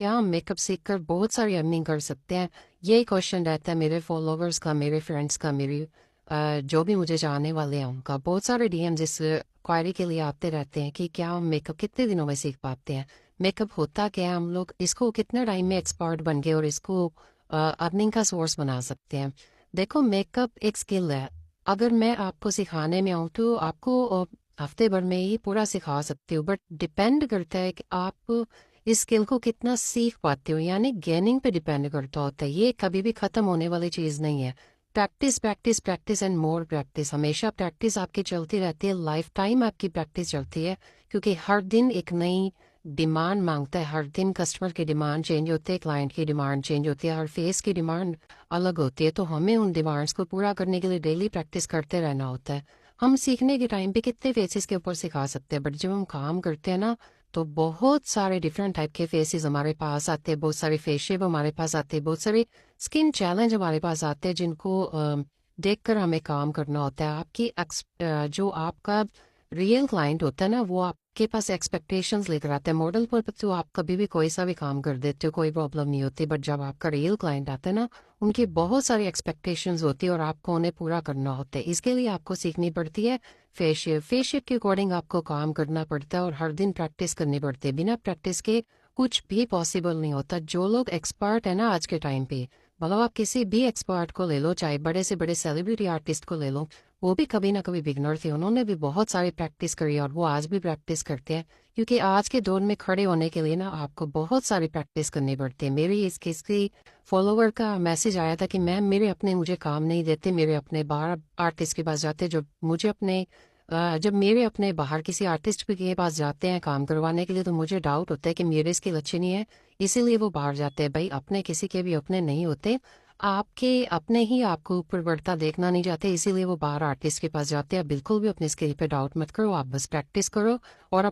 क्या हम मेकअप सीखकर बहुत सारी अर्निंग कर सकते हैं? यही क्वेश्चन रहता है मेरे फॉलोवर्स का, मेरे फ्रेंड्स का, मेरी जो भी मुझे जानने वाले हैं उनका। बहुत सारे डीएम्स इस क्वायरी के लिए आते रहते हैं कि क्या हम मेकअप कितने दिनों में सीख पाते हैं, मेकअप होता क्या है, हम लोग इसको कितने टाइम में एक्सपर्ट बन गए और इसको अर्निंग का सोर्स बना सकते हैं। देखो, मेकअप एक स्किल है। अगर मैं आपको सिखाने में आऊँ तो आपको हफ्ते भर में ही पूरा सिखा सकती हूँ, बट डिपेंड करता है कि आप इस स्किल को कितना सीख पाते हो, यानी गेनिंग पे डिपेंड करता होता है। ये कभी भी ख़त्म होने वाली चीज़ नहीं है। Practice practice practice and more practice, हमेशा प्रैक्टिस आपकी चलती रहती है, लाइफ टाइम आपकी प्रैक्टिस चलती है, क्योंकि हर दिन एक नई डिमांड मांगता है। हर दिन कस्टमर की डिमांड चेंज होती है, क्लाइंट की डिमांड चेंज होती है, हर फेस की डिमांड अलग होती है। तो हमें उन डिमांड्स को पूरा करने के लिए डेली प्रैक्टिस करते रहना होता है। हम सीखने के टाइम पे कितने फेसेस के ऊपर सिखा सकते हैं, बट जब हम काम करते हैं ना, तो बहुत सारे डिफरेंट टाइप के फेसेस हमारे पास आते हैं, बहुत सारे फेस शेप हमारे पास आते हैं, बहुत सारे स्किन चैलेंज हमारे पास आते हैं, जिनको देखकर हमें काम करना होता है। जो आपका रियल क्लाइंट होता है ना, वो आपके पास एक्सपेक्टेशंस लेकर आता है। मॉडल पर तो आप कभी भी कोई सा भी काम कर देते हो, कोई प्रॉब्लम नहीं होती, बट जब आपका रियल क्लाइंट आता है ना, उनकी बहुत सारी एक्सपेक्टेशंस होती है और आपको उन्हें पूरा करना होता है। इसके लिए आपको सीखनी पड़ती है फेस शेप के अकॉर्डिंग आपको काम करना पड़ता है और हर दिन प्रैक्टिस करनी पड़ती है। बिना प्रैक्टिस के कुछ भी पॉसिबल नहीं होता। जो लोग एक्सपर्ट है ना आज के टाइम पे, मतलब आप किसी भी एक्सपर्ट को ले लो, चाहे बड़े से बड़े सेलिब्रिटी आर्टिस्ट को ले लो, वो भी कभी ना कभी बिगनर थे। उन्होंने भी बहुत सारी प्रैक्टिस करी और वो आज भी प्रैक्टिस करते हैं, क्योंकि आज के दौर में खड़े होने के लिए ना आपको बहुत सारी प्रैक्टिस करनी पड़ती है। मेरी इस किसी फॉलोवर का मैसेज आया था कि मैम, मुझे काम नहीं देते, मेरे अपने बाहर आर्टिस्ट के पास जाते, जब मेरे अपने बाहर किसी आर्टिस्ट के पास जाते हैं काम करवाने के लिए, तो मुझे डाउट होता है कि मेरे स्किल अच्छे नहीं है, इसीलिए वो बाहर जाते हैं। भाई, अपने किसी के भी अपने नहीं होते, आपके अपने ही आपको ऊपर बढ़ता देखना नहीं चाहते, इसीलिए वो बाहर आर्टिस्ट के पास जाते हैं। बिल्कुल भी अपने स्किल पे डाउट मत करो, आप बस प्रैक्टिस करो और